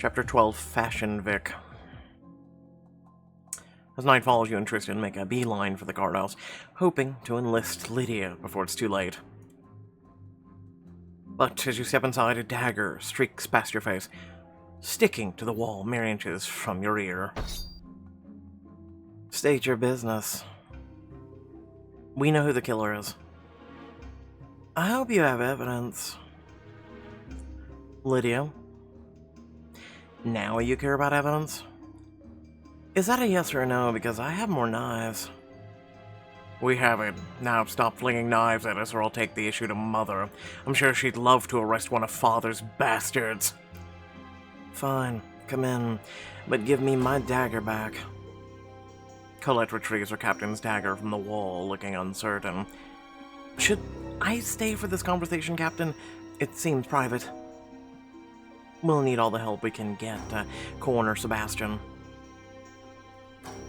Chapter 12, Fashion Vic. As night falls, you and Tristan make a beeline for the guardhouse, hoping to enlist Lydia before it's too late. But as you step inside, a dagger streaks past your face, sticking to the wall mere inches from your ear. State your business. We know who the killer is. I hope you have evidence. Lydia. Now you care about evidence? Is that a yes or a no? Because I have more knives. We have it. Now stop flinging knives at us or I'll take the issue to Mother. I'm sure she'd love to arrest one of Father's bastards. Fine, come in, but give me my dagger back. Colette retrieves her captain's dagger from the wall, looking uncertain. Should I stay for this conversation, Captain? It seems private. We'll need all the help we can get to corner Sebastian.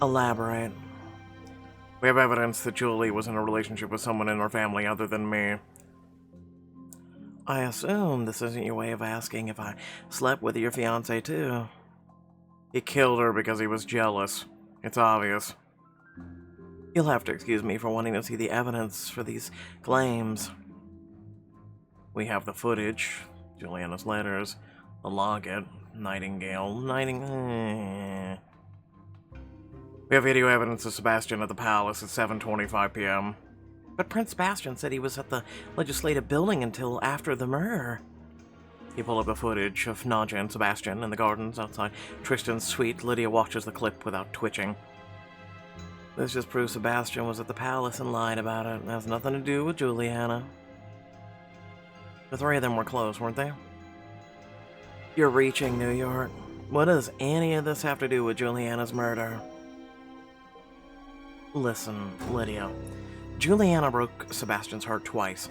Elaborate. We have evidence that Julie was in a relationship with someone in her family other than me. I assume this isn't your way of asking if I slept with your fiancé too. He killed her because he was jealous. It's obvious. You'll have to excuse me for wanting to see the evidence for these claims. We have the footage, Juliana's letters, the locket, Nightingale. We have video evidence of Sebastian at the palace at 7:25 p.m. But Prince Sebastian said he was at the legislative building until after the murder. You pull up the footage of Nadja and Sebastian in the gardens outside Tristan's suite. Lydia watches the clip without twitching. This just proves Sebastian was at the palace and lied about it. It has nothing to do with Juliana. The three of them were close, weren't they? You're reaching, New York. What does any of this have to do with Juliana's murder? Listen, Lydia. Juliana broke Sebastian's heart twice.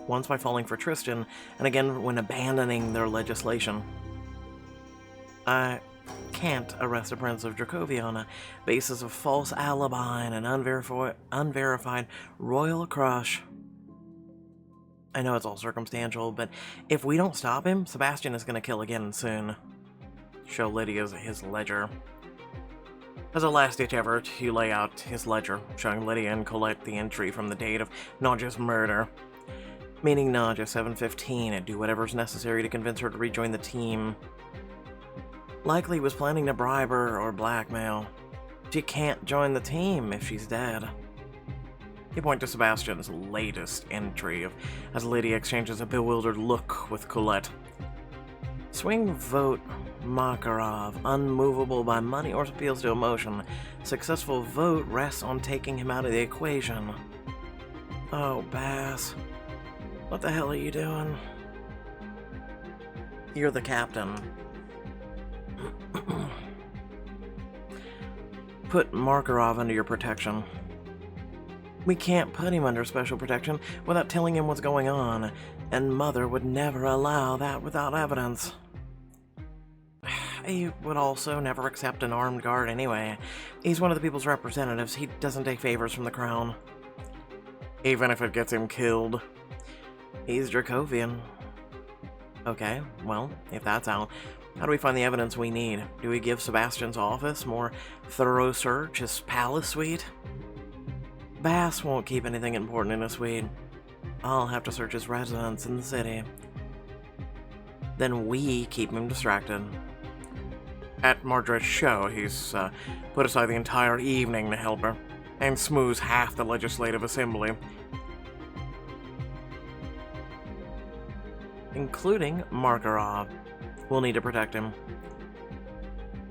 Once by falling for Tristan, and again when abandoning their legislation. I can't arrest a prince of Dracovia on a basis of false alibi and an unverified royal crush. I know it's all circumstantial, but if we don't stop him, Sebastian is going to kill again soon. Show Lydia his ledger. As a last-ditch effort, you lay out his ledger, showing Lydia and Colette the entry from the date of Nadja's murder. Meaning Nadja 7:15 and do whatever's necessary to convince her to rejoin the team. Likely was planning to bribe her or blackmail. She can't join the team if she's dead. You point to Sebastian's latest entry as Lydia exchanges a bewildered look with Colette. Swing vote Makarov, unmovable by money or appeals to emotion. Successful vote rests on taking him out of the equation. Oh, Bass. What the hell are you doing? You're the captain. Put Makarov under your protection. We can't put him under special protection without telling him what's going on, and Mother would never allow that without evidence. He would also never accept an armed guard anyway. He's one of the people's representatives. He doesn't take favors from the crown. Even if it gets him killed. He's Dracovian. Okay, well, if that's out, how do we find the evidence we need? Do we give Sebastian's office more thorough search, his palace suite? Bass won't keep anything important in his suite. I'll have to search his residence in the city. Then we keep him distracted. At Marguerite's show, he's put aside the entire evening to help her, and smooths half the legislative assembly. Including Makarov. We'll need to protect him.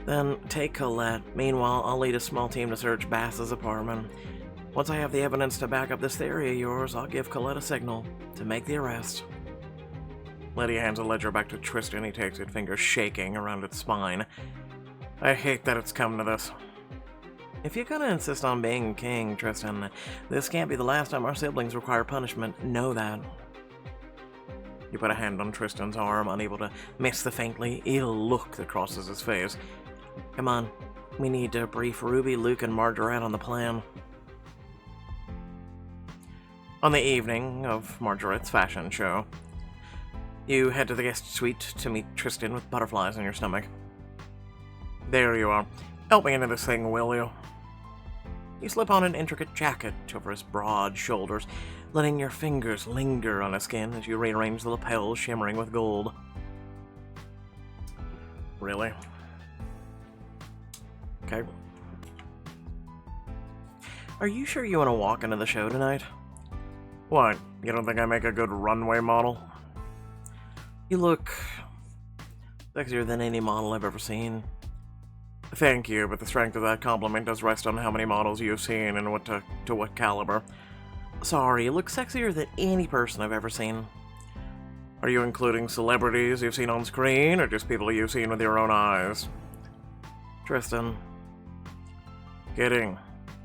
Then take Colette. Meanwhile, I'll lead a small team to search Bass's apartment. Once I have the evidence to back up this theory of yours, I'll give Colette a signal to make the arrest. Lydia hands a ledger back to Tristan. He takes it, fingers shaking around its spine. I hate that it's come to this. If you're gonna insist on being king, Tristan, this can't be the last time our siblings require punishment. Know that. You put a hand on Tristan's arm, unable to miss the faintly ill look that crosses his face. Come on, we need to brief Ruby, Luke, and Marguerite on the plan. On the evening of Marguerite's fashion show, you head to the guest suite to meet Tristan with butterflies in your stomach. There you are. Help me into this thing, will you? You slip on an intricate jacket over his broad shoulders, letting your fingers linger on his skin as you rearrange the lapels shimmering with gold. Really? Okay. Are you sure you want to walk into the show tonight? What? You don't think I make a good runway model? You look sexier than any model I've ever seen. Thank you, but the strength of that compliment does rest on how many models you've seen and to what caliber. Sorry, you look sexier than any person I've ever seen. Are you including celebrities you've seen on screen, or just people you've seen with your own eyes? Tristan. Kidding.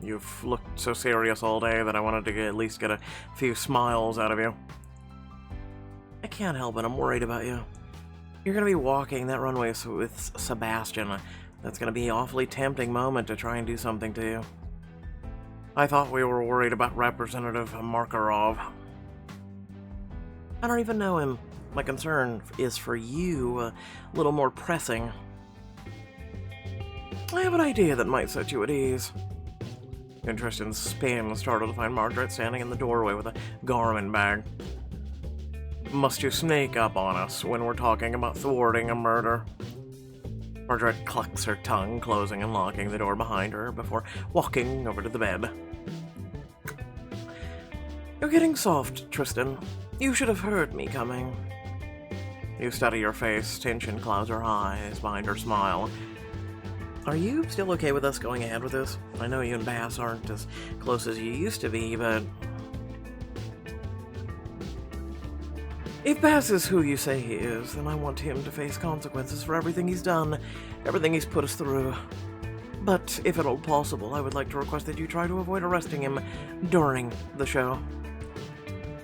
You've looked so serious all day that I wanted to at least get a few smiles out of you. I can't help it, I'm worried about you. You're gonna be walking that runway with Sebastian. That's gonna be an awfully tempting moment to try and do something to you. I thought we were worried about Representative Markarov. I don't even know him. My concern is for you, a little more pressing. I have an idea that might set you at ease. Tristan's spin startled to find Marguerite standing in the doorway with a garment bag. Must you sneak up on us when we're talking about thwarting a murder? Marguerite clucks her tongue, closing and locking the door behind her before walking over to the bed. You're getting soft, Tristan. You should have heard me coming. You study your face, tension clouds her eyes behind her smile. Are you still okay with us going ahead with this? I know you and Bass aren't as close as you used to be, but... If Bass is who you say he is, then I want him to face consequences for everything he's done, everything he's put us through. But if at all possible, I would like to request that you try to avoid arresting him during the show.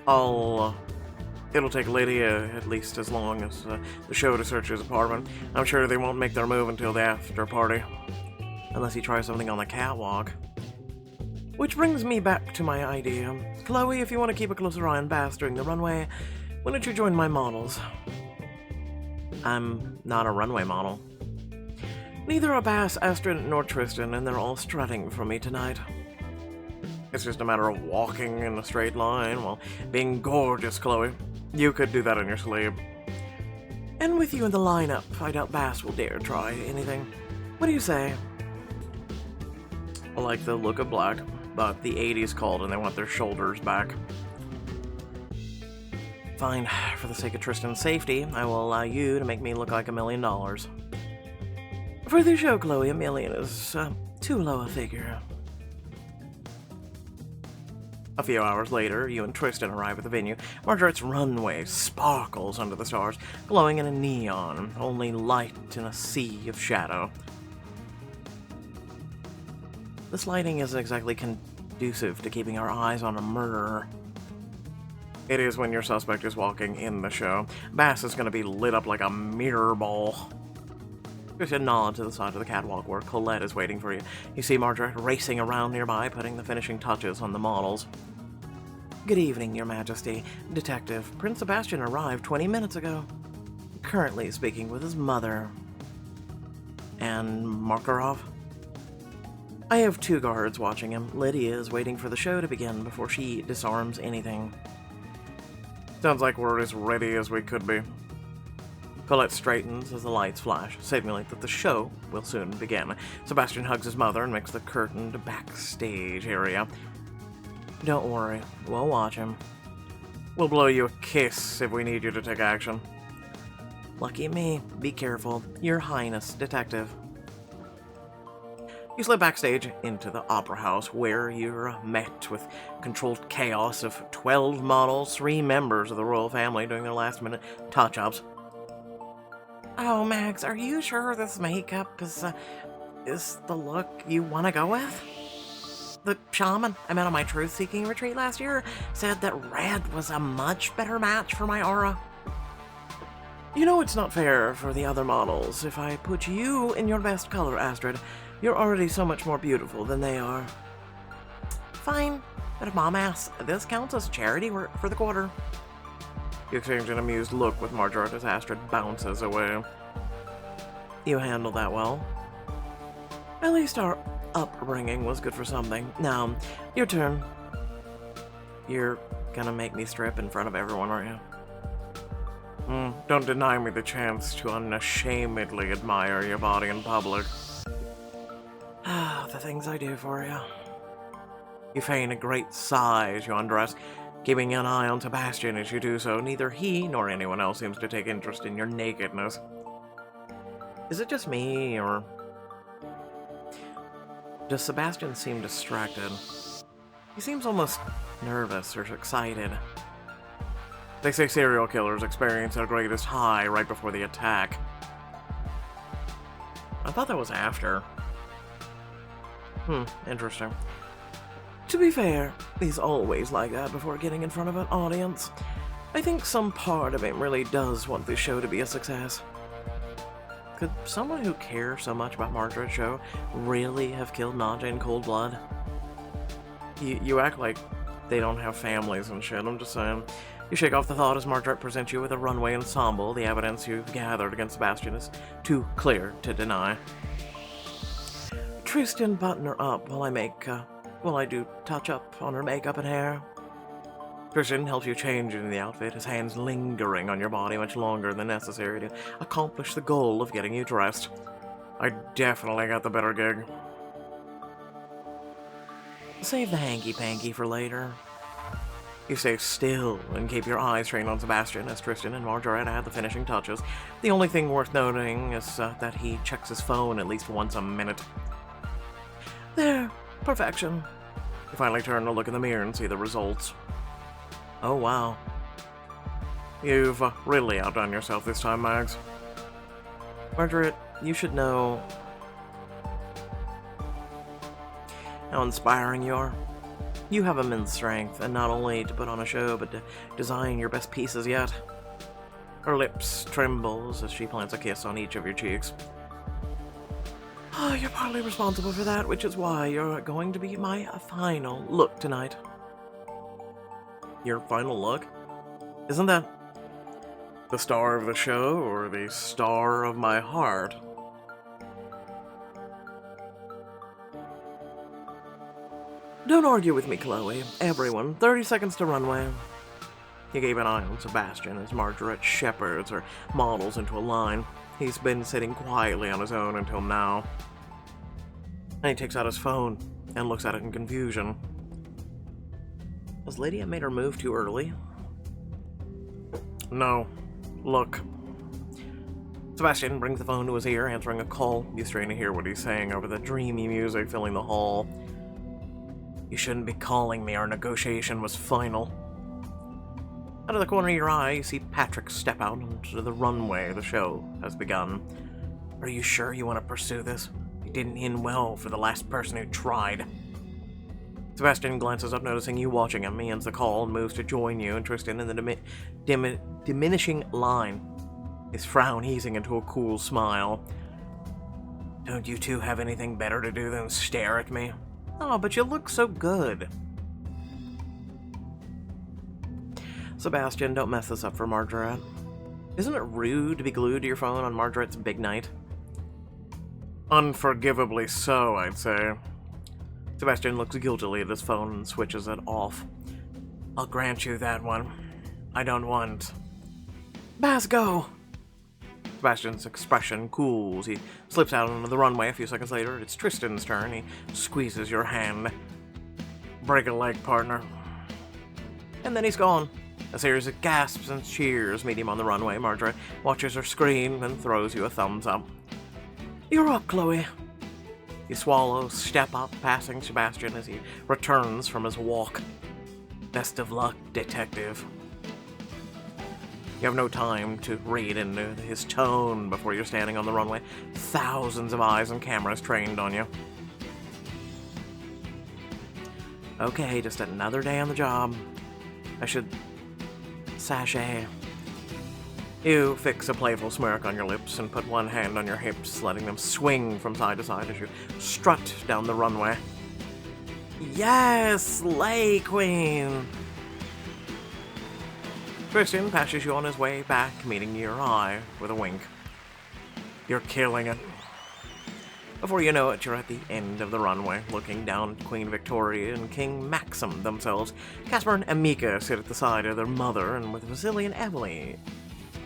It'll take Lydia at least as long as the show to search his apartment. I'm sure they won't make their move until the after party. Unless he tries something on the catwalk. Which brings me back to my idea. Chloe, if you want to keep a closer eye on Bass during the runway, why don't you join my models? I'm not a runway model. Neither are Bass, Astrid, nor Tristan, and they're all strutting for me tonight. It's just a matter of walking in a straight line while being gorgeous, Chloe. You could do that in your sleep. And with you in the lineup, I doubt Bass will dare try anything. What do you say? I like the look of black, but the 80s called and they want their shoulders back. Fine, for the sake of Tristan's safety, I will allow you to make me look like $1 million. For the show, Chloe, $1 million is too low a figure. A few hours later, you and Tristan arrive at the venue. Marguerite's runway sparkles under the stars, glowing in a neon, only light in a sea of shadow. This lighting isn't exactly conducive to keeping our eyes on a murderer. It is when your suspect is walking in the show. Bass is going to be lit up like a mirror ball. Just a nod to the side of the catwalk where Colette is waiting for you. You see Marguerite racing around nearby, putting the finishing touches on the models. Good evening, Your Majesty. Detective Prince Sebastian arrived 20 minutes ago. Currently speaking with his mother. And Markarov? I have 2 guards watching him. Lydia is waiting for the show to begin before she disarms anything. Sounds like we're as ready as we could be. Colette straightens as the lights flash, signaling that the show will soon begin. Sebastian hugs his mother and makes the curtained backstage area. Don't worry, we'll watch him. We'll blow you a kiss if we need you to take action. Lucky me. Be careful. Your Highness, Detective. You slip backstage into the Opera House, where you're met with controlled chaos of 12 models, 3 members of the royal family doing their last-minute touch-ups. Oh, Max, are you sure this makeup is the look you want to go with? The shaman I met on my truth-seeking retreat last year said that red was a much better match for my aura. You know it's not fair for the other models. If I put you in your best color, Astrid, you're already so much more beautiful than they are. Fine, but if Mom asks, this counts as charity work for the quarter. You exchange an amused look with Marguerite as Astrid bounces away. You handle that well. At least our upbringing was good for something. Now, your turn. You're gonna make me strip in front of everyone, aren't you? Don't deny me the chance to unashamedly admire your body in public. Ah, the things I do for you. You feign a great sigh as you undress, keeping an eye on Sebastian as you do so. Neither he nor anyone else seems to take interest in your nakedness. Is it just me, or does Sebastian seem distracted? He seems almost nervous or excited. They say serial killers experience their greatest high right before the attack. I thought that was after. Interesting. To be fair, he's always like that before getting in front of an audience. I think some part of him really does want this show to be a success. Could someone who cares so much about Margaret's show really have killed Nadja in cold blood? You act like they don't have families and shit, I'm just saying. You shake off the thought as Margaret presents you with a runway ensemble. The evidence you've gathered against Sebastian is too clear to deny. Tristan button her up while I do touch up on her makeup and hair. Tristan helps you change into the outfit, his hands lingering on your body much longer than necessary to accomplish the goal of getting you dressed. I definitely got the better gig. Save the hanky-panky for later. You stay still and keep your eyes trained on Sebastian as Tristan and Marguerite add the finishing touches. The only thing worth noting is that he checks his phone at least once a minute. There, perfection. You finally turn to look in the mirror and see the results. Oh wow. You've really outdone yourself this time, Mags. Marguerite, you should know how inspiring you are. You have immense strength, and not only to put on a show, but to design your best pieces yet. Her lips trembles as she plants a kiss on each of your cheeks. Oh, you're partly responsible for that, which is why you're going to be my final look tonight. Your final look? Isn't that the star of the show, or the star of my heart? Don't argue with me, Chloe. Everyone, 30 seconds to runway. You gave an eye on Sebastian as Marguerite shepherds her models into a line. He's been sitting quietly on his own until now. And he takes out his phone and looks at it in confusion. Has Lydia made her move too early? No. Look. Sebastian brings the phone to his ear, answering a call. You strain to hear what he's saying over the dreamy music filling the hall. You shouldn't be calling me. Our negotiation was final. Out of the corner of your eye, you see Patrick step out onto the runway. The show has begun. Are you sure you want to pursue this? It didn't end well for the last person who tried. Sebastian glances up, noticing you watching him. He ends the call and moves to join you and Tristan in the diminishing line, his frown easing into a cool smile. Don't you two have anything better to do than stare at me? Oh, but you look so good. Sebastian, don't mess this up for Marguerite. Isn't it rude to be glued to your phone on Marguerite's big night? Unforgivably so, I'd say. Sebastian looks guiltily at his phone and switches it off. I'll grant you that one. I don't want... Baz, go! Sebastian's expression cools. He slips out onto the runway a few seconds later. It's Tristan's turn. He squeezes your hand. Break a leg, partner. And then he's gone. A series of gasps and cheers meet him on the runway. Marguerite watches her scream and throws you a thumbs up. You're up, Chloe. You swallow, step up, passing Sebastian as he returns from his walk. Best of luck, detective. You have no time to read into his tone before you're standing on the runway. Thousands of eyes and cameras trained on you. Okay, just another day on the job. I should... sashay. You fix a playful smirk on your lips and put one hand on your hips, letting them swing from side to side as you strut down the runway. Yes, Slay Queen! Tristan passes you on his way back, meeting your eye with a wink. You're killing it. Before you know it, you're at the end of the runway, looking down at Queen Victoria and King Maxim themselves. Caspar and Amika sit at the side of their mother, and with Vasily and Emily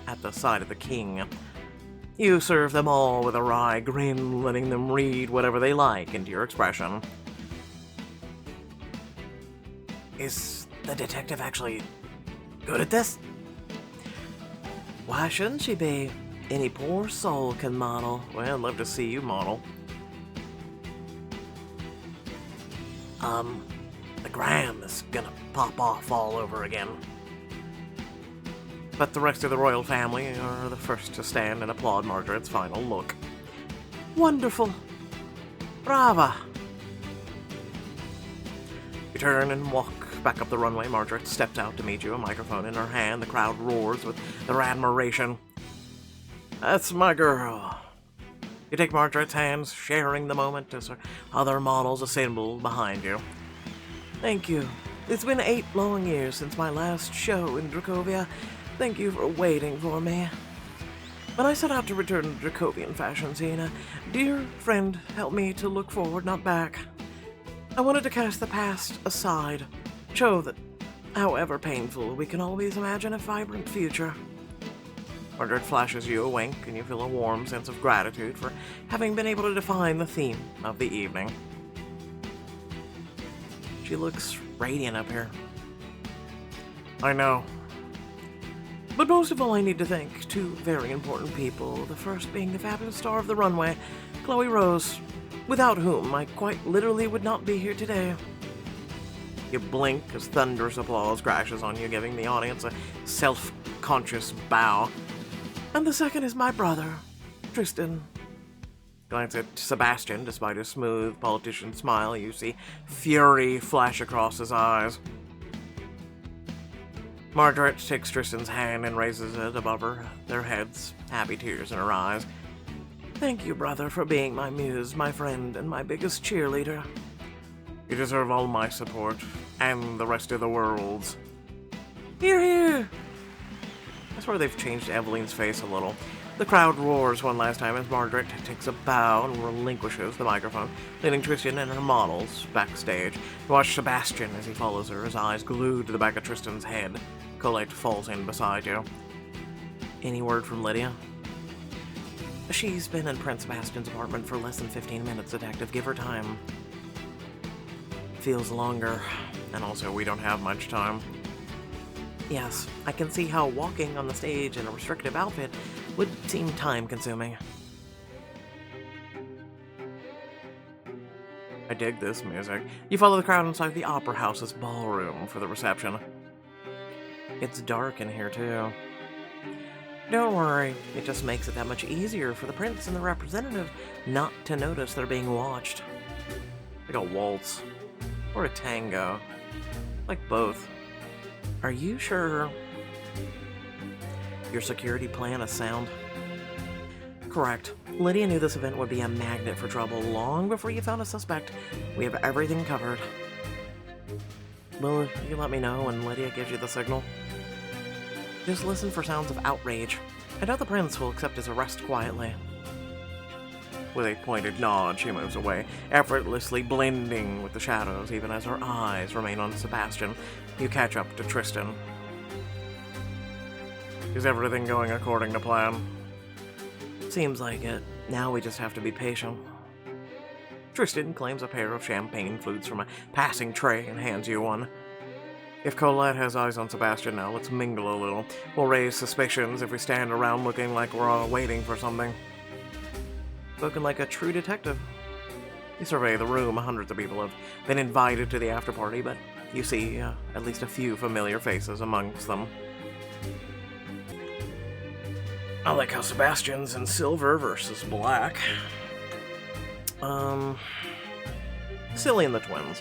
at the side of the king. You serve them all with a wry grin, letting them read whatever they like into your expression. Is the detective actually good at this? Why shouldn't she be? Any poor soul can model. Well, I'd love to see you model. The gram is gonna pop off all over again. But the rest of the royal family are the first to stand and applaud Margaret's final look. Wonderful! Brava! You turn and walk back up the runway. Margaret steps out to meet you, a microphone in her hand. The crowd roars with their admiration. That's my girl. You take Margaret's hands, sharing the moment as her other models assemble behind you. Thank you. It's been 8 long years since my last show in Dracovia. Thank you for waiting for me. When I set out to return to Dracovian fashion scene, a dear friend helped me to look forward, not back. I wanted to cast the past aside, show that, however painful, we can always imagine a vibrant future. Margaret flashes you a wink, and you feel a warm sense of gratitude for having been able to define the theme of the evening. She looks radiant up here. I know. But most of all, I need to thank 2 very important people, the first being the fabulous star of the runway, Chloe Rose, without whom I quite literally would not be here today. You blink as thunderous applause crashes on you, giving the audience a self-conscious bow. And the second is my brother, Tristan. Glance at Sebastian. Despite his smooth politician smile, you see fury flash across his eyes. Margaret takes Tristan's hand and raises it above their heads, happy tears in her eyes. Thank you, brother, for being my muse, my friend, and my biggest cheerleader. You deserve all my support, and the rest of the world's. Hear, hear! I swear they've changed Evelyn's face a little. The crowd roars one last time as Margaret takes a bow and relinquishes the microphone, leaving Tristan and her models backstage. You watch Sebastian as he follows her, his eyes glued to the back of Tristan's head. Colette falls in beside you. Any word from Lydia? She's been in Prince Sebastian's apartment for less than 15 minutes, detective. Give her time. Feels longer, and also we don't have much time. Yes, I can see how walking on the stage in a restrictive outfit would seem time-consuming. I dig this music. You follow the crowd inside the Opera House's ballroom for the reception. It's dark in here, too. Don't worry, it just makes it that much easier for the prince and the representative not to notice they're being watched. Like a waltz. Or a tango. Like both. Are you sure your security plan is sound? Correct. Lydia knew this event would be a magnet for trouble long before you found a suspect. We have everything covered. Will you let me know when Lydia gives you the signal? Just listen for sounds of outrage. I doubt the prince will accept his arrest quietly. With a pointed nod, she moves away, effortlessly blending with the shadows, even as her eyes remain on Sebastian. You catch up to Tristan. Is everything going according to plan? Seems like it. Now we just have to be patient. Tristan claims a pair of champagne flutes from a passing tray and hands you one. If Colette has eyes on Sebastian now, let's mingle a little. We'll raise suspicions if we stand around looking like we're all waiting for something. Spoken like a true detective. You survey the room. Hundreds of people have been invited to the after-party, but you see at least a few familiar faces amongst them. I like how Sebastian's in silver versus black. Vasily and the twins.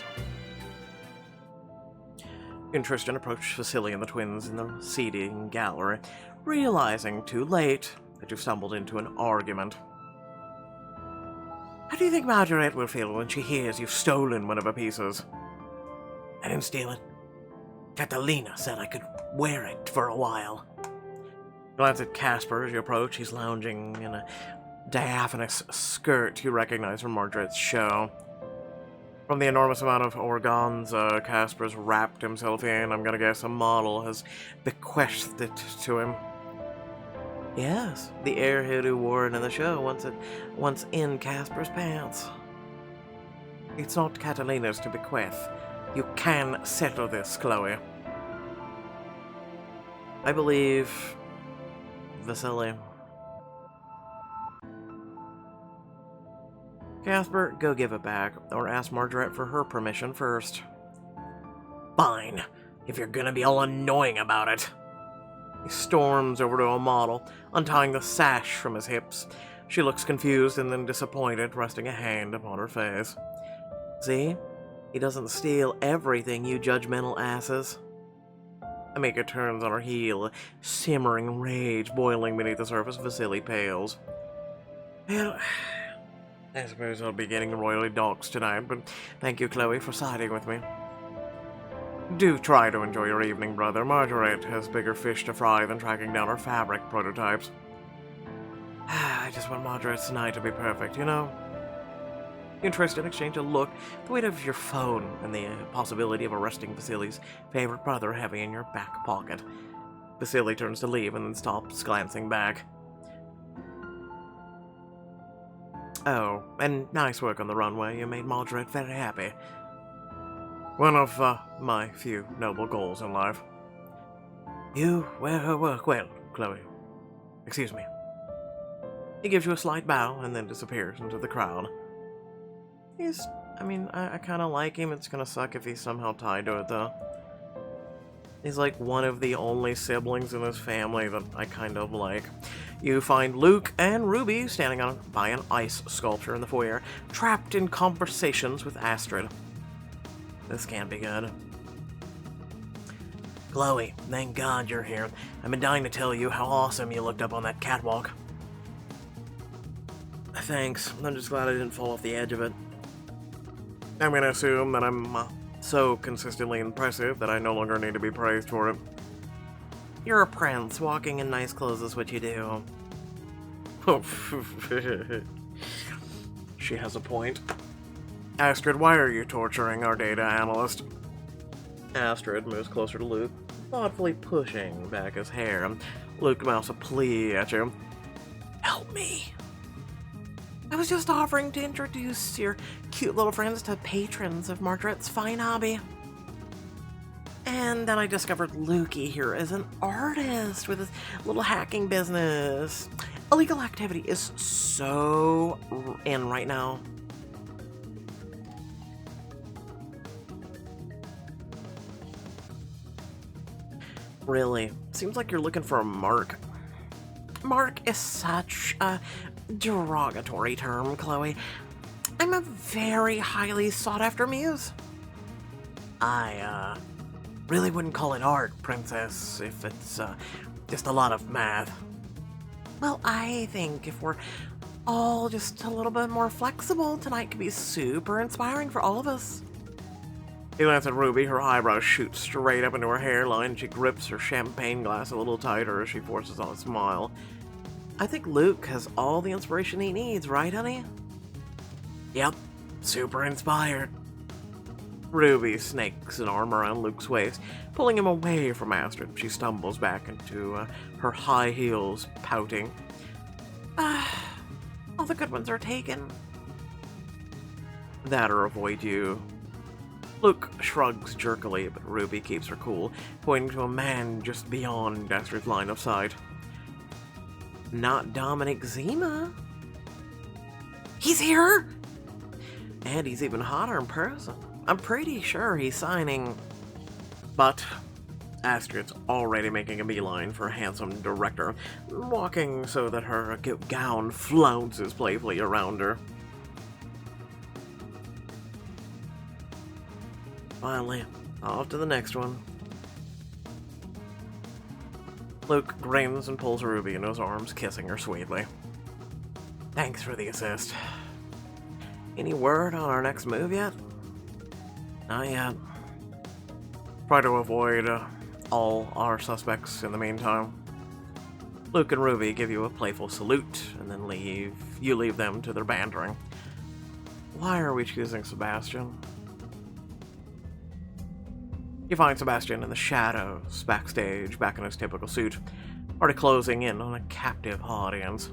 You and Tristan approach Vasily and the twins in the seating gallery, realizing too late that you've stumbled into an argument. How do you think Marguerite will feel when she hears you've stolen one of her pieces? I didn't steal it. Catalina said I could wear it for a while. Glance at Caspar as you approach. He's lounging in a diaphanous skirt you recognize from Marguerite's show. From the enormous amount of organza Casper's wrapped himself in, I'm gonna guess a model has bequeathed it to him. Yes, the airhead who wore it in the show once in Casper's pants. It's not Catalina's to bequeath. You can settle this, Chloe. I believe Vasily. Casper, go give it back, or ask Marguerite for her permission first. Fine, if you're gonna be all annoying about it. He storms over to a model, untying the sash from his hips. She looks confused and then disappointed, resting a hand upon her face. See? He doesn't steal everything, you judgmental asses. Amika turns on her heel, simmering rage boiling beneath the surface. Vasily pales. Well, I suppose I'll be getting royally doxxed tonight, but thank you, Chloe, for siding with me. Do try to enjoy your evening, brother. Marguerite has bigger fish to fry than tracking down her fabric prototypes. I just want Marguerite's night to be perfect, you know? Interested, exchange a look, the weight of your phone, and the possibility of arresting Vasily's favorite brother heavy in your back pocket. Vasily turns to leave and then stops, glancing back. Oh, and nice work on the runway. You made Marguerite very happy. One of my few noble goals in life. You wear her work well, Chloe. Excuse me. He gives you a slight bow and then disappears into the crowd. I kind of like him. It's gonna suck if he's somehow tied to it, though. He's like one of the only siblings in this family that I kind of like. You find Luke and Ruby standing by an ice sculpture in the foyer, trapped in conversations with Astrid. This can't be good. Chloe, thank God you're here. I've been dying to tell you how awesome you looked up on that catwalk. Thanks. I'm just glad I didn't fall off the edge of it. I'm gonna assume that I'm so consistently impressive that I no longer need to be praised for it. You're a prince. Walking in nice clothes is what you do. She has a point. Astrid, why are you torturing our data analyst? Astrid moves closer to Luke, thoughtfully pushing back his hair. Luke mouths a plea at you. Help me. I was just offering to introduce your cute little friends to patrons of Marguerite's fine hobby. And then I discovered Lukey here is an artist with his little hacking business. Illegal activity is so in right now. Really? Seems like you're looking for a mark. Mark is such a derogatory term, Chloe. I'm a very highly sought-after muse. I, really wouldn't call it art, princess, if it's, just a lot of math. Well, I think if we're all just a little bit more flexible, tonight could be super inspiring for all of us. He glances at Ruby, her eyebrows shoot straight up into her hairline, and she grips her champagne glass a little tighter as she forces on a smile. I think Luke has all the inspiration he needs, right, honey? Yep, super inspired. Ruby snakes an arm around Luke's waist, pulling him away from Astrid. She stumbles back into her high heels, pouting. All the good ones are taken. That or avoid you. Luke shrugs jerkily, but Ruby keeps her cool, pointing to a man just beyond Astrid's line of sight. Not Dominic Zima. He's here! And he's even hotter in person. I'm pretty sure he's signing. But Astrid's already making a beeline for a handsome director, walking so that her gown flounces playfully around her. Finally, off to the next one. Luke grins and pulls Ruby into his arms, kissing her sweetly. Thanks for the assist. Any word on our next move yet? Not yet. Try to avoid all our suspects in the meantime. Luke and Ruby give you a playful salute, and then you leave them to their bantering. Why are we choosing Sebastian? You find Sebastian in the shadows, backstage, back in his typical suit, already closing in on a captive audience.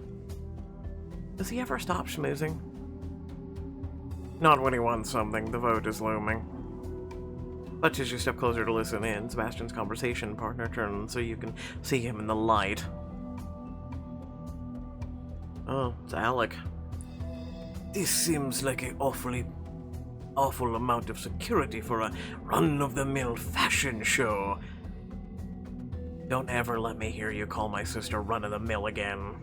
Does he ever stop schmoozing? Not when he wants something, the vote is looming. But as you step closer to listen in, Sebastian's conversation partner turns so you can see him in the light. Oh, it's Alec. This seems like an awful amount of security for a run-of-the-mill fashion show. Don't ever let me hear you call my sister run-of-the-mill again.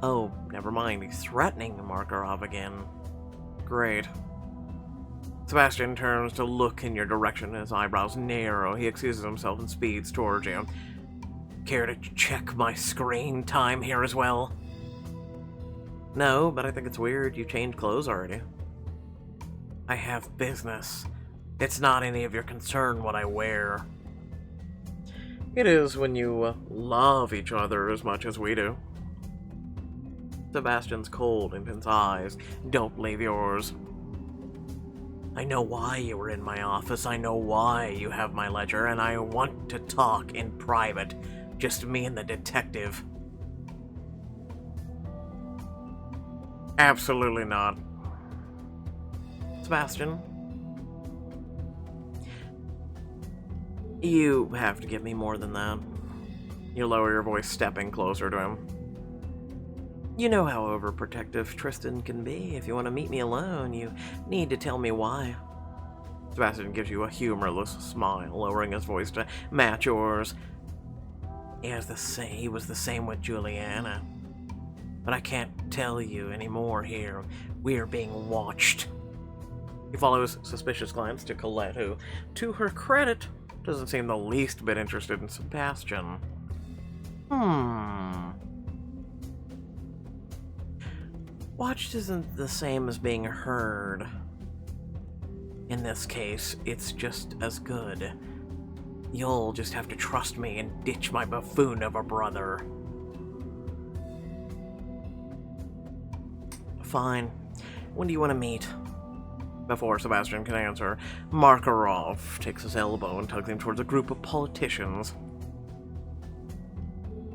Oh, never mind, he's threatening Marguerite again. Great. Sebastian turns to look in your direction, his eyebrows narrow. He excuses himself and speeds towards you. Care to check my screen time here as well? No, but I think it's weird you changed clothes already. I have business. It's not any of your concern what I wear. It is when you love each other as much as we do. Sebastian's cold, intense eyes don't leave yours. I know why you were in my office, I know why you have my ledger, and I want to talk in private. Just me and the detective. Absolutely not. Sebastian, you have to give me more than that. You lower your voice, stepping closer to him. You know how overprotective Tristan can be. If you want to meet me alone, you need to tell me why. Sebastian gives you a humorless smile, lowering his voice to match yours. He was the same with Juliana. But I can't tell you anymore here. We're being watched. He follows suspicious glance to Colette, who, to her credit, doesn't seem the least bit interested in Sebastian. Watched isn't the same as being heard. In this case, it's just as good. You'll just have to trust me and ditch my buffoon of a brother. Fine. When do you want to meet? Before Sebastian can answer, Markarov takes his elbow and tugs him towards a group of politicians.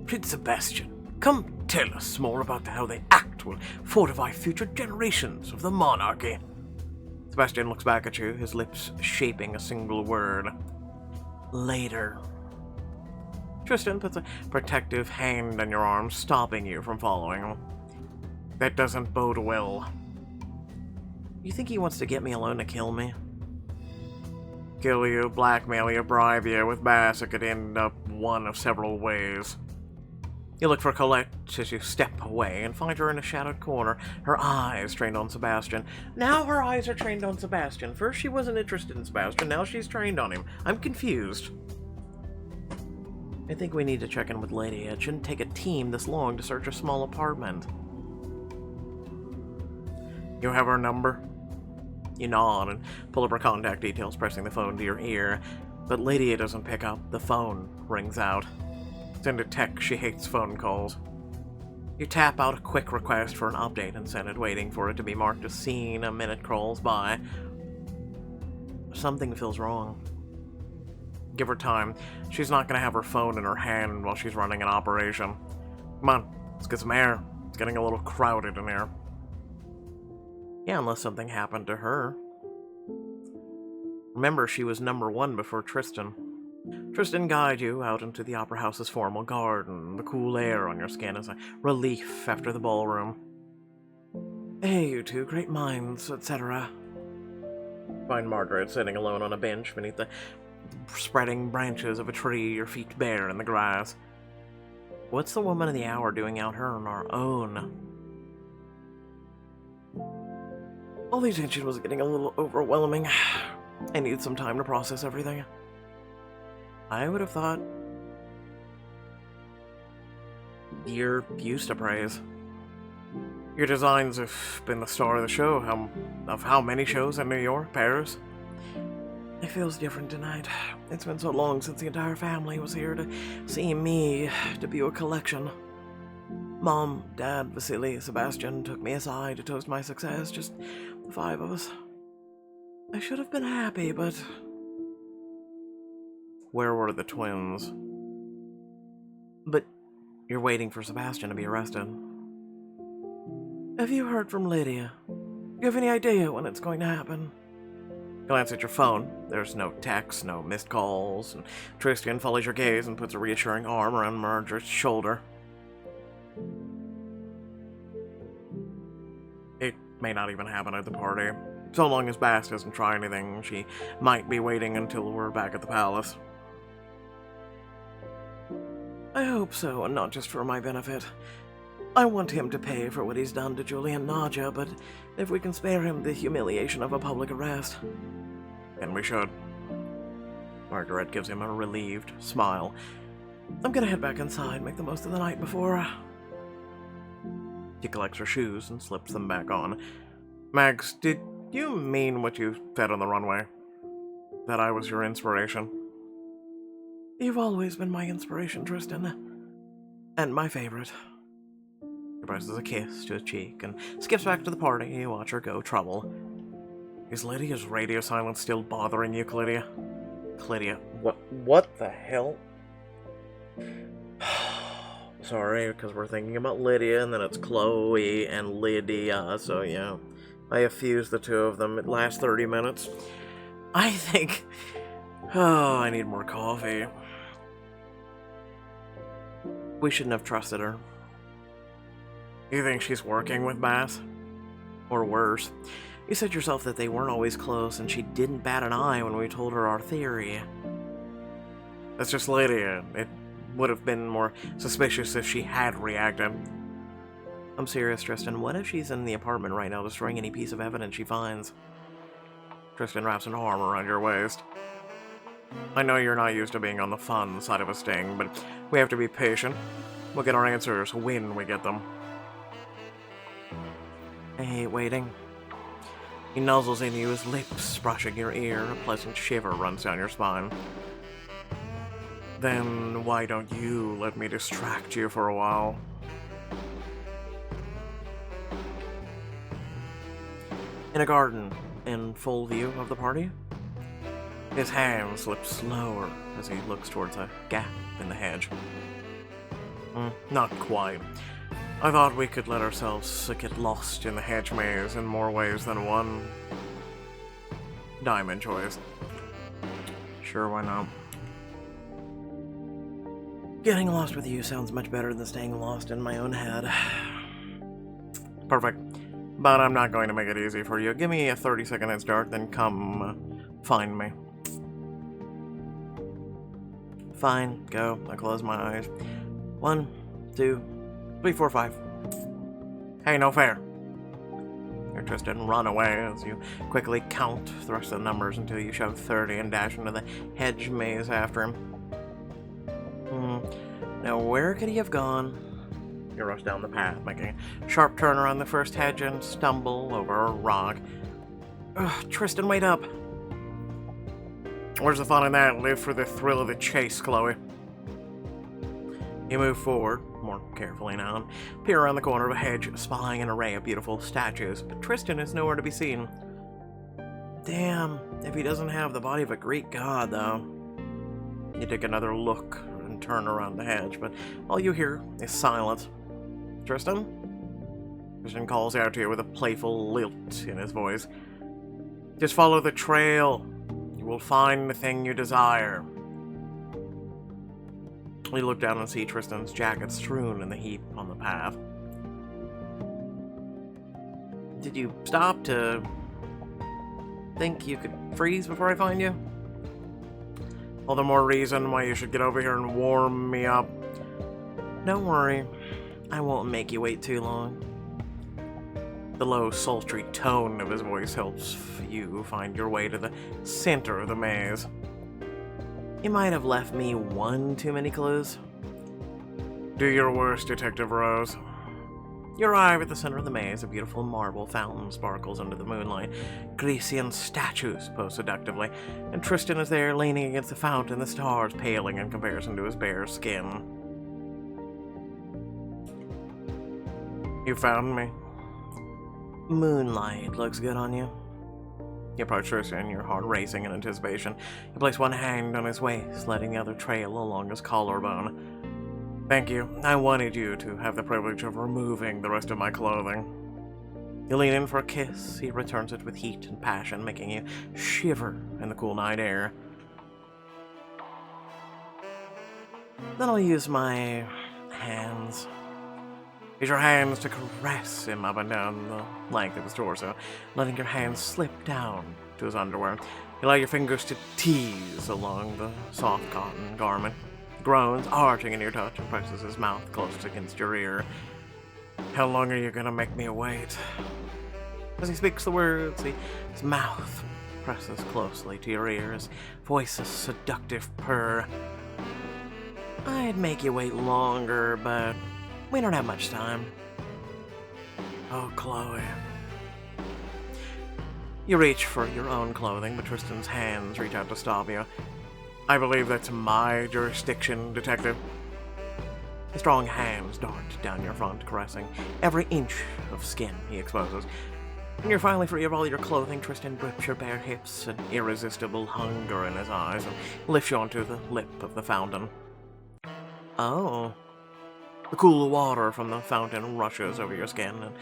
Prince Sebastian, come tell us more about how the act will fortify future generations of the monarchy. Sebastian looks back at you, his lips shaping a single word. Later. Tristan puts a protective hand on your arm, stopping you from following. That doesn't bode well. You think he wants to get me alone to kill me? Kill you, blackmail you, bribe you. With Bass, it could end up one of several ways. You look for Colette as you step away and find her in a shadowed corner, her eyes trained on Sebastian. Now her eyes are trained on Sebastian. First she wasn't interested in Sebastian, now she's trained on him. I'm confused. I think we need to check in with Lady. It shouldn't take a team this long to search a small apartment. You have her number? You nod and pull up her contact details, pressing the phone to your ear. But Lydia doesn't pick up. The phone rings out. Send a text. She hates phone calls. You tap out a quick request for an update and send it, waiting for it to be marked as seen. A minute crawls by. Something feels wrong. Give her time. She's not going to have her phone in her hand while she's running an operation. Come on, let's get some air. It's getting a little crowded in here. Yeah, unless something happened to her. Remember, she was number one before Tristan. Tristan guides you out into the Opera House's formal garden. The cool air on your skin is a relief after the ballroom. Hey, you two, great minds, etc. Find Margaret sitting alone on a bench beneath the spreading branches of a tree, your feet bare in the grass. What's the woman of the hour doing out here on our own? All the attention was getting a little overwhelming. I needed some time to process everything. I would have thought you're used to praise. Your designs have been the star of the show. Of how many shows in New York, Paris? It feels different tonight. It's been so long since the entire family was here to see me debut a collection. Mom, Dad, Vasily, Sebastian took me aside to toast my success, just the 5 of us. I should have been happy, but... Where were the twins? But you're waiting for Sebastian to be arrested. Have you heard from Lydia? Do you have any idea when it's going to happen? Glance at your phone. There's no texts, no missed calls, and Tristan follows your gaze and puts a reassuring arm around Marguerite's shoulder. It may not even happen at the party. So long as Bass doesn't try anything, she might be waiting until we're back at the palace. I hope so, and not just for my benefit. I want him to pay for what he's done to Julie and Nadja, but if we can spare him the humiliation of a public arrest... Then we should. Marguerite gives him a relieved smile. I'm gonna head back inside, make the most of the night before... She collects her shoes and slips them back on. Mags, did you mean what you said on the runway? That I was your inspiration? You've always been my inspiration, Tristan. And my favorite. She presses a kiss to his cheek and skips back to the party. You watch her go trouble. Is Lydia's radio silence still bothering you, Clydia? Clydia, what the hell? Sorry, because we're thinking about Lydia, and then it's Chloe and Lydia, so yeah. I have fused the two of them. It lasts 30 minutes. I think... Oh, I need more coffee. We shouldn't have trusted her. You think she's working with Bass? Or worse. You said yourself that they weren't always close, and she didn't bat an eye when we told her our theory. That's just Lydia. It would have been more suspicious if she had reacted. I'm serious, Tristan. What if she's in the apartment right now destroying any piece of evidence she finds? Tristan wraps an arm around your waist. I know you're not used to being on the fun side of a sting, but we have to be patient. We'll get our answers when we get them. I hate waiting. He nuzzles into you, his lips brushing your ear. A pleasant shiver runs down your spine. Then why don't you let me distract you for a while? In a garden, in full view of the party? His hand slips slower as he looks towards a gap in the hedge. Not quite. I thought we could let ourselves get lost in the hedge maze in more ways than one. Diamond choice. Sure, why not? Getting lost with you sounds much better than staying lost in my own head. Perfect. But I'm not going to make it easy for you. Give me a 30-second head start, then come find me. Fine, go. I close my eyes. 1, 2, 3, 4, 5. Hey, no fair. You're Tristan, run away as you quickly count the rest of the numbers until you shove 30 and dash into the hedge maze after him. Now where could he have gone? You rush down the path, making a sharp turn around the first hedge and stumble over a rock. Ugh, Tristan, wait up. Where's the fun in that? Live for the thrill of the chase, Chloe. You move forward, more carefully now, and peer around the corner of a hedge, spying an array of beautiful statues, but Tristan is nowhere to be seen. Damn, if he doesn't have the body of a Greek god, though. You take another look and turn around the hedge, but all you hear is silence. Tristan? Tristan calls out to you with a playful lilt in his voice. Just follow the trail. You will find the thing you desire. You look down and see Tristan's jacket strewn in the heap on the path. Did you stop to think you could freeze before I find you? All the more reason why you should get over here and warm me up. Don't worry, I won't make you wait too long. The low, sultry tone of his voice helps you find your way to the center of the maze. You might have left me one too many clues. Do your worst, Detective Rose. You arrive at the center of the maze. A beautiful marble fountain sparkles under the moonlight. Grecian statues pose seductively, and Tristan is there leaning against the fountain, the stars paling in comparison to his bare skin. You found me. Moonlight looks good on you. You approach Tristan, your heart racing in anticipation. You place one hand on his waist, letting the other trail along his collarbone. Thank you. I wanted you to have the privilege of removing the rest of my clothing. You lean in for a kiss. He returns it with heat and passion, making you shiver in the cool night air. Then I'll use my hands. Use your hands to caress him up and down the length of his torso, letting your hands slip down to his underwear. You allow your fingers to tease along the soft cotton garment. Groans, arching in your touch, and presses his mouth close against your ear. How long are you gonna make me wait? As he speaks the words, his mouth presses closely to your ear, his voice's seductive purr. I'd make you wait longer, but we don't have much time. Oh, Chloe. You reach for your own clothing, but Tristan's hands reach out to stop you. I believe that's my jurisdiction, detective. His strong hands dart down your front, caressing every inch of skin he exposes. When you're finally free of all your clothing, Tristan grips your bare hips, an irresistible hunger in his eyes, and lifts you onto the lip of the fountain. Oh. The cool water from the fountain rushes over your skin, and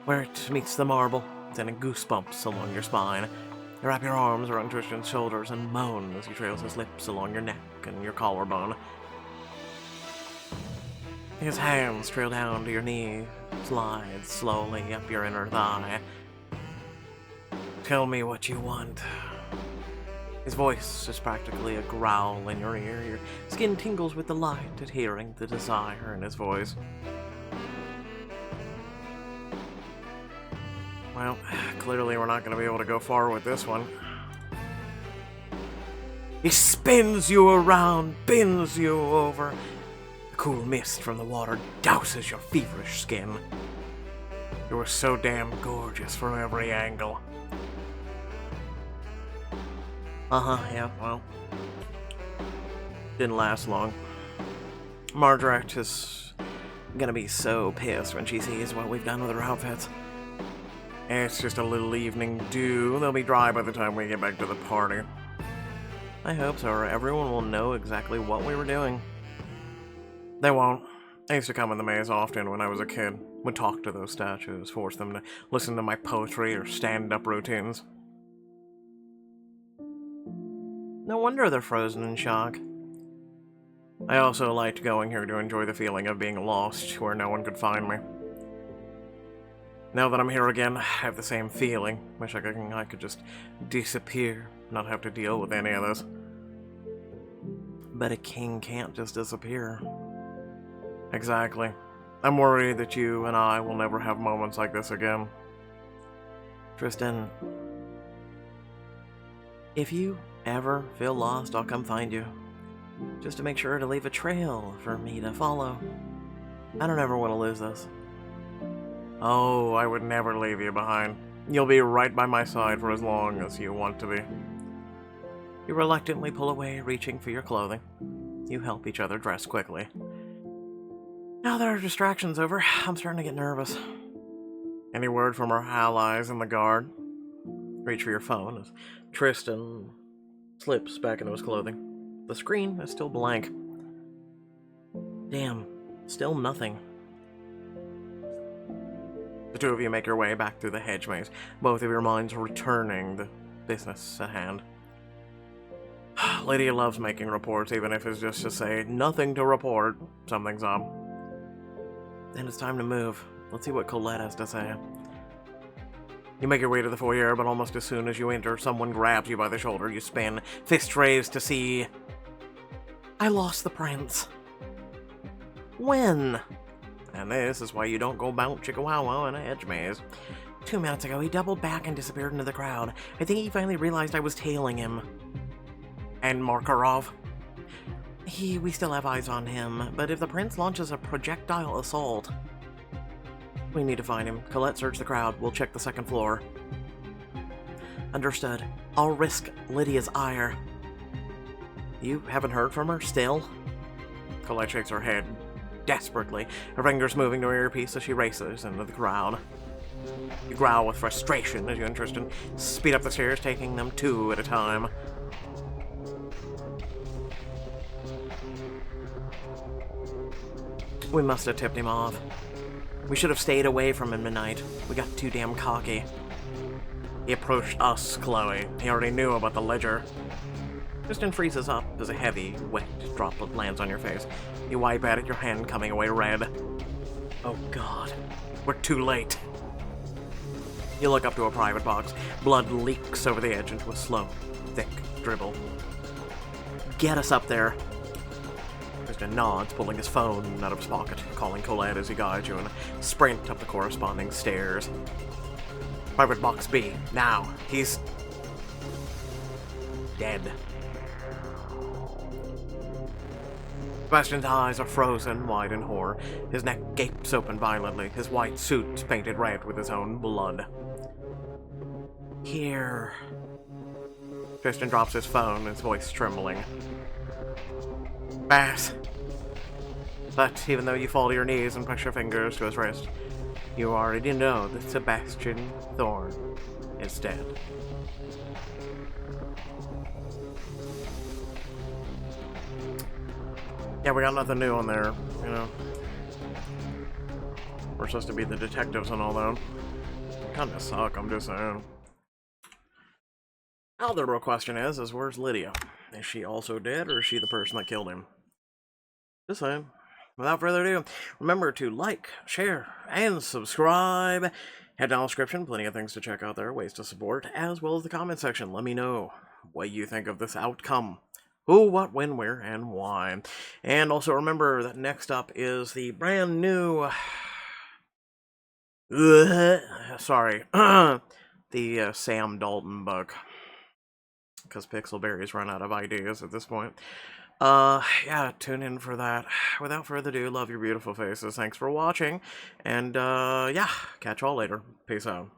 where it meets the marble, sending goosebumps along your spine. You wrap your arms around Tristan's shoulders and moan as he trails his lips along your neck and your collarbone. His hands trail down to your knee, slide slowly up your inner thigh. Tell me what you want. His voice is practically a growl in your ear. Your skin tingles with delight at hearing the desire in his voice. Well, clearly we're not going to be able to go far with this one. He spins you around, bends you over. The cool mist from the water douses your feverish skin. You were so damn gorgeous from every angle. Yeah, well. Didn't last long. Marguerite is gonna be so pissed when she sees what we've done with her outfits. It's just a little evening dew. They'll be dry by the time we get back to the party. I hope so, or everyone will know exactly what we were doing. They won't. I used to come in the maze often when I was a kid. Would talk to those statues, force them to listen to my poetry or stand-up routines. No wonder they're frozen in shock. I also liked going here to enjoy the feeling of being lost where no one could find me. Now that I'm here again, I have the same feeling. Wish I could just disappear, not have to deal with any of this. But a king can't just disappear. Exactly. I'm worried that you and I will never have moments like this again. Tristan, if you ever feel lost, I'll come find you. Just to make sure to leave a trail for me to follow. I don't ever want to lose this. Oh, I would never leave you behind. You'll be right by my side for as long as you want to be. You reluctantly pull away, reaching for your clothing. You help each other dress quickly. Now that our distraction's over, I'm starting to get nervous. Any word from our allies in the guard? Reach for your phone as Tristan slips back into his clothing. The screen is still blank. Damn, still nothing. The two of you make your way back through the hedge maze, both of your minds returning the business at hand. Lydia loves making reports, even if it's just to say, nothing to report, something's up. Then it's time to move. Let's see what Colette has to say. You make your way to the foyer, but almost as soon as you enter, someone grabs you by the shoulder. You spin, fist raised to see... I lost the prince. When? And this is why you don't go bout chickawawa in a hedge maze. 2 minutes ago, he doubled back and disappeared into the crowd. I think he finally realized I was tailing him. And Markarov? We still have eyes on him, but if the prince launches a projectile assault... We need to find him. Colette, search the crowd. We'll check the second floor. Understood. I'll risk Lydia's ire. You haven't heard from her still? Colette shakes her head desperately, her fingers moving to her earpiece as she races into the crowd. You growl with frustration as you and Tristan speed up the stairs, taking them 2 at a time. We must have tipped him off. We should have stayed away from him tonight. We got too damn cocky. He approached us, Chloe. He already knew about the ledger. Tristan freezes up as a heavy, wet droplet lands on your face. You wipe at it, your hand coming away red. Oh god. We're too late. You look up to a private box. Blood leaks over the edge into a slow, thick dribble. Get us up there. Tristan nods, pulling his phone out of his pocket, calling Colette as he guides you and sprint up the corresponding stairs. Private box B. Now. He's dead. Sebastian's eyes are frozen wide in horror. His neck gapes open violently, his white suit painted red with his own blood. Here. Tristan drops his phone, his voice trembling. Bass. But even though you fall to your knees and push your fingers to his wrist, you already know that Sebastian Thorne is dead. Yeah, we got nothing new on there, you know. We're supposed to be the detectives and all that. Kinda suck, I'm just saying. Now the real question is where's Lydia? Is she also dead, or is she the person that killed him? Just saying. Without further ado, remember to like, share, and subscribe. Head down the description, plenty of things to check out there, ways to support, as well as the comment section. Let me know what you think of this outcome. Who, what, when, where, and why. And also remember that next up is the brand new... sorry. the Sam Dalton book. Because Pixelberry's run out of ideas at this point. Yeah, tune in for that. Without further ado, love your beautiful faces. Thanks for watching. And, yeah, catch y'all later. Peace out.